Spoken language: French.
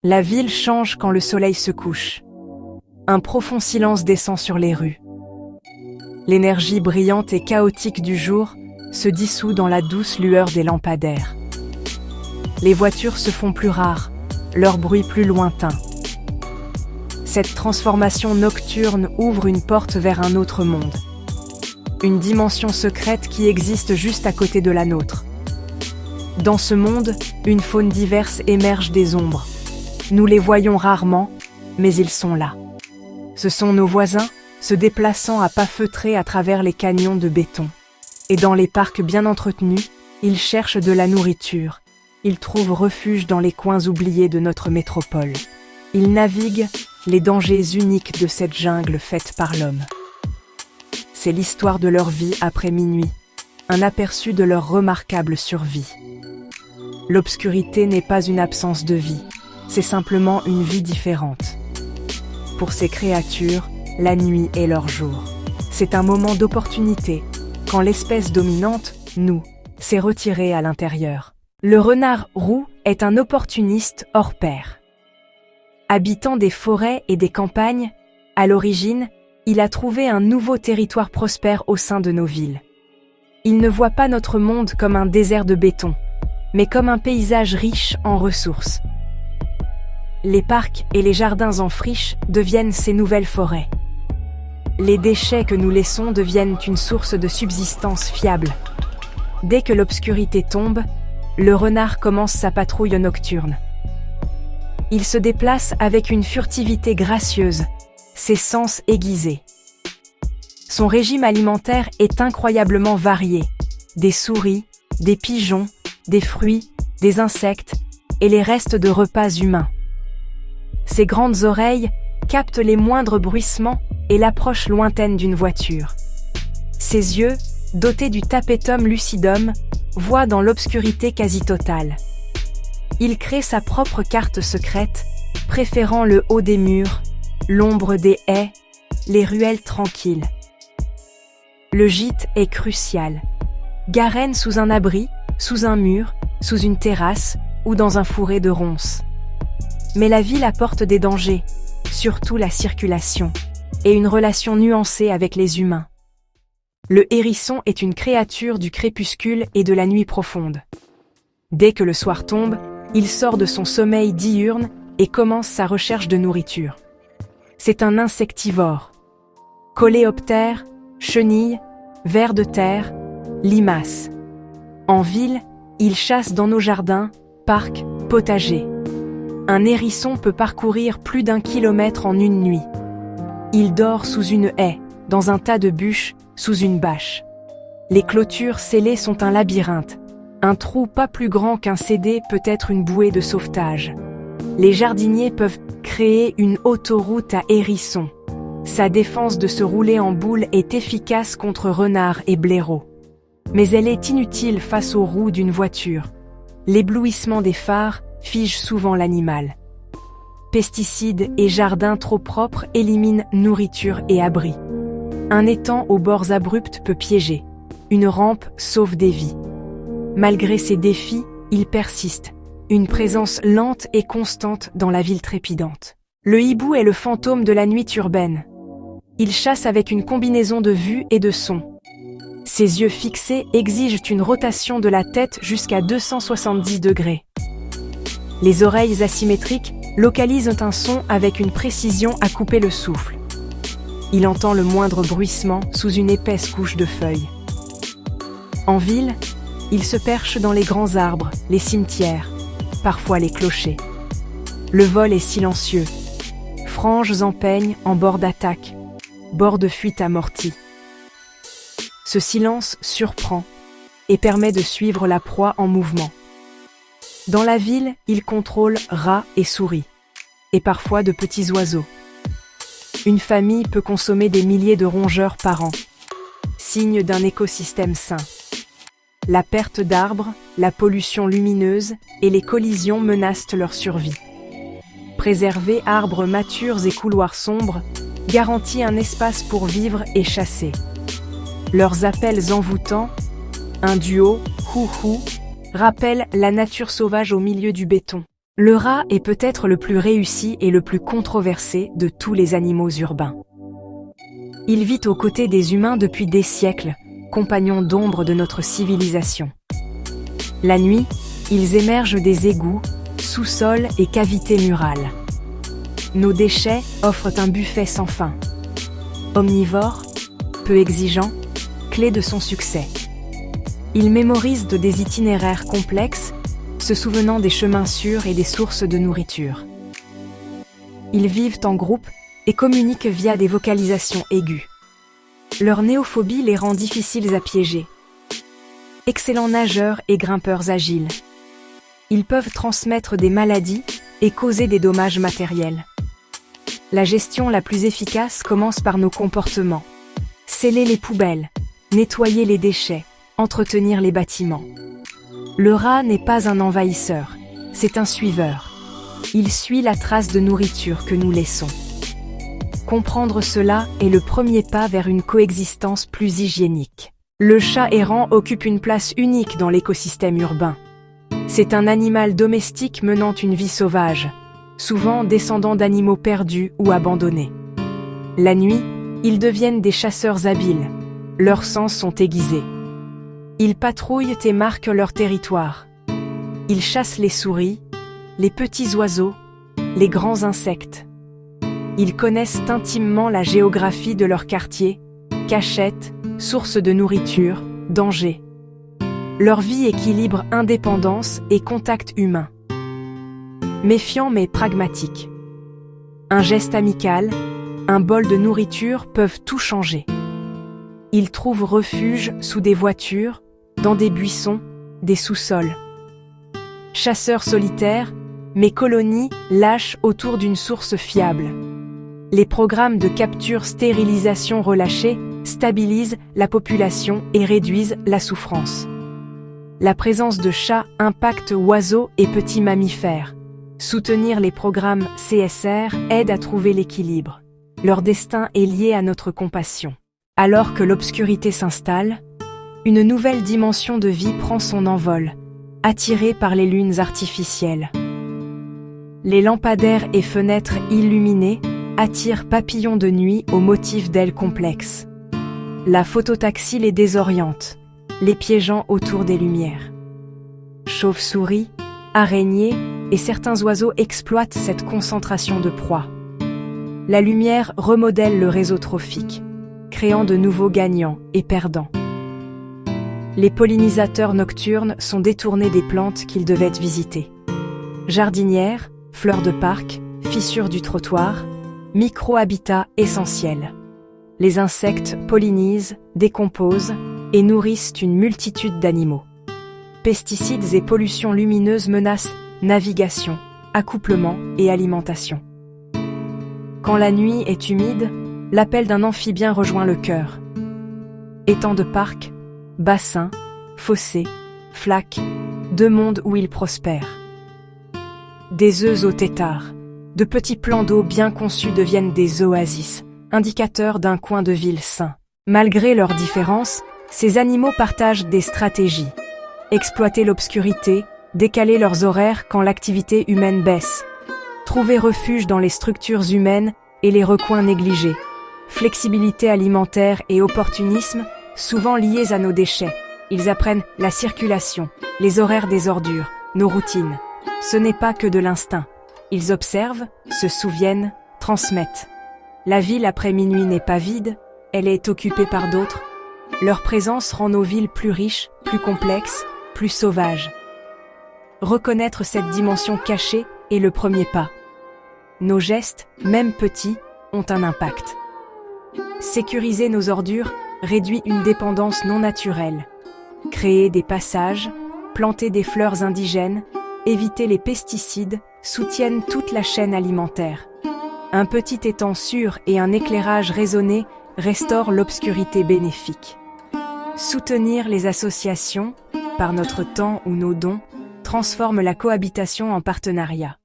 La ville change quand le soleil se couche. Un profond silence descend sur les rues. L'énergie brillante et chaotique du jour se dissout dans la douce lueur des lampadaires. Les voitures se font plus rares, leur bruit plus lointain. Cette transformation nocturne ouvre une porte vers un autre monde. Une dimension secrète qui existe juste à côté de la nôtre. Dans ce monde, une faune diverse émerge des ombres. Nous les voyons rarement, mais ils sont là. Ce sont nos voisins, se déplaçant à pas feutrés à travers les canyons de béton. Et dans les parcs bien entretenus, ils cherchent de la nourriture. Ils trouvent refuge dans les coins oubliés de notre métropole. Ils naviguent les dangers uniques de cette jungle faite par l'homme. C'est l'histoire de leur vie après minuit, un aperçu de leur remarquable survie. L'obscurité n'est pas une absence de vie, c'est simplement une vie différente. Pour ces créatures, la nuit est leur jour. C'est un moment d'opportunité, quand l'espèce dominante, nous, s'est retirée à l'intérieur. Le renard roux est un opportuniste hors pair. Habitant des forêts et des campagnes, à l'origine, il a trouvé un nouveau territoire prospère au sein de nos villes. Il ne voit pas notre monde comme un désert de béton, mais comme un paysage riche en ressources. Les parcs et les jardins en friche deviennent ces nouvelles forêts. Les déchets que nous laissons deviennent une source de subsistance fiable. Dès que l'obscurité tombe, le renard commence sa patrouille nocturne. Il se déplace avec une furtivité gracieuse, ses sens aiguisés. Son régime alimentaire est incroyablement varié. Des souris, des pigeons, des fruits, des insectes et les restes de repas humains. Ses grandes oreilles captent les moindres bruissements et l'approche lointaine d'une voiture. Ses yeux, dotés du tapetum lucidum, voient dans l'obscurité quasi totale. Il crée sa propre carte secrète, préférant le haut des murs, l'ombre des haies, les ruelles tranquilles. Le gîte est crucial. Garenne sous un abri, sous un mur, sous une terrasse ou dans un fourré de ronces. Mais la ville apporte des dangers, surtout la circulation, et une relation nuancée avec les humains. Le hérisson est une créature du crépuscule et de la nuit profonde. Dès que le soir tombe, il sort de son sommeil diurne et commence sa recherche de nourriture. C'est un insectivore. Coléoptères, chenilles, vers de terre, limaces. En ville, il chasse dans nos jardins, parcs, potagers. Un hérisson peut parcourir plus d'1 kilomètre en une nuit. Il dort sous une haie, dans un tas de bûches, sous une bâche. Les clôtures scellées sont un labyrinthe. Un trou pas plus grand qu'un CD peut être une bouée de sauvetage. Les jardiniers peuvent créer une autoroute à hérissons. Sa défense de se rouler en boule est efficace contre renards et blaireaux. Mais elle est inutile face aux roues d'une voiture. L'éblouissement des phares fige souvent l'animal. Pesticides et jardins trop propres éliminent nourriture et abri. Un étang aux bords abrupts peut piéger. Une rampe sauve des vies. Malgré ces défis, il persiste. Une présence lente et constante dans la ville trépidante. Le hibou est le fantôme de la nuit urbaine. Il chasse avec une combinaison de vue et de son. Ses yeux fixés exigent une rotation de la tête jusqu'à 270 degrés. Les oreilles asymétriques localisent un son avec une précision à couper le souffle. Il entend le moindre bruissement sous une épaisse couche de feuilles. En ville, il se perche dans les grands arbres, les cimetières, parfois les clochers. Le vol est silencieux. Franges en peigne en bord d'attaque, bord de fuite amorti. Ce silence surprend et permet de suivre la proie en mouvement. Dans la ville, il contrôle rats et souris, et parfois de petits oiseaux. Une famille peut consommer des milliers de rongeurs par an, signe d'un écosystème sain. La perte d'arbres, la pollution lumineuse et les collisions menacent leur survie. Préserver arbres matures et couloirs sombres garantit un espace pour vivre et chasser. Leurs appels envoûtants, un duo, hou-hou, rappellent la nature sauvage au milieu du béton. Le rat est peut-être le plus réussi et le plus controversé de tous les animaux urbains. Il vit aux côtés des humains depuis des siècles, compagnons d'ombre de notre civilisation. La nuit, ils émergent des égouts, sous-sols et cavités murales. Nos déchets offrent un buffet sans fin. Omnivore, peu exigeant, clé de son succès. Il mémorise des itinéraires complexes, se souvenant des chemins sûrs et des sources de nourriture. Ils vivent en groupe et communiquent via des vocalisations aiguës. Leur néophobie les rend difficiles à piéger. Excellents nageurs et grimpeurs agiles. Ils peuvent transmettre des maladies et causer des dommages matériels. La gestion la plus efficace commence par nos comportements. Sceller les poubelles, nettoyer les déchets, entretenir les bâtiments. Le rat n'est pas un envahisseur, c'est un suiveur. Il suit la trace de nourriture que nous laissons. Comprendre cela est le premier pas vers une coexistence plus hygiénique. Le chat errant occupe une place unique dans l'écosystème urbain. C'est un animal domestique menant une vie sauvage, souvent descendant d'animaux perdus ou abandonnés. La nuit, ils deviennent des chasseurs habiles. Leurs sens sont aiguisés. Ils patrouillent et marquent leur territoire. Ils chassent les souris, les petits oiseaux, les grands insectes. Ils connaissent intimement la géographie de leur quartier, cachette, source de nourriture, danger. Leur vie équilibre indépendance et contact humain. Méfiant mais pragmatique. Un geste amical, un bol de nourriture peuvent tout changer. Ils trouvent refuge sous des voitures, dans des buissons, des sous-sols. Chasseurs solitaires, mais colonies lâchent autour d'une source fiable. Les programmes de capture-stérilisation relâchés stabilisent la population et réduisent la souffrance. La présence de chats impacte oiseaux et petits mammifères. Soutenir les programmes CSR aide à trouver l'équilibre. Leur destin est lié à notre compassion. Alors que l'obscurité s'installe, une nouvelle dimension de vie prend son envol, attirée par les lunes artificielles. Les lampadaires et fenêtres illuminées attirent papillons de nuit aux motifs d'ailes complexes. La phototaxie les désoriente, les piégeant autour des lumières. Chauves-souris, araignées et certains oiseaux exploitent cette concentration de proie. La lumière remodèle le réseau trophique, créant de nouveaux gagnants et perdants. Les pollinisateurs nocturnes sont détournés des plantes qu'ils devaient visiter. Jardinières, fleurs de parc, fissures du trottoir, micro-habitats essentiels. Les insectes pollinisent, décomposent et nourrissent une multitude d'animaux. Pesticides et pollutions lumineuses menacent navigation, accouplement et alimentation. Quand la nuit est humide, l'appel d'un amphibien rejoint le cœur. Étangs de parc, bassins, fossés, flaques, deux mondes où ils prospèrent. Des œufs au tétard, de petits plans d'eau bien conçus deviennent des oasis, indicateurs d'un coin de ville sain. Malgré leurs différences, ces animaux partagent des stratégies. Exploiter l'obscurité, décaler leurs horaires quand l'activité humaine baisse. Trouver refuge dans les structures humaines et les recoins négligés. Flexibilité alimentaire et opportunisme, souvent liés à nos déchets. Ils apprennent la circulation, les horaires des ordures, nos routines. Ce n'est pas que de l'instinct. Ils observent, se souviennent, transmettent. La ville après minuit n'est pas vide, elle est occupée par d'autres. Leur présence rend nos villes plus riches, plus complexes, plus sauvages. Reconnaître cette dimension cachée est le premier pas. Nos gestes, même petits, ont un impact. Sécuriser nos ordures réduit une dépendance non naturelle. Créer des passages, planter des fleurs indigènes, éviter les pesticides soutiennent toute la chaîne alimentaire. Un petit étang sûr et un éclairage raisonné restaurent l'obscurité bénéfique. Soutenir les associations, par notre temps ou nos dons, transforme la cohabitation en partenariat.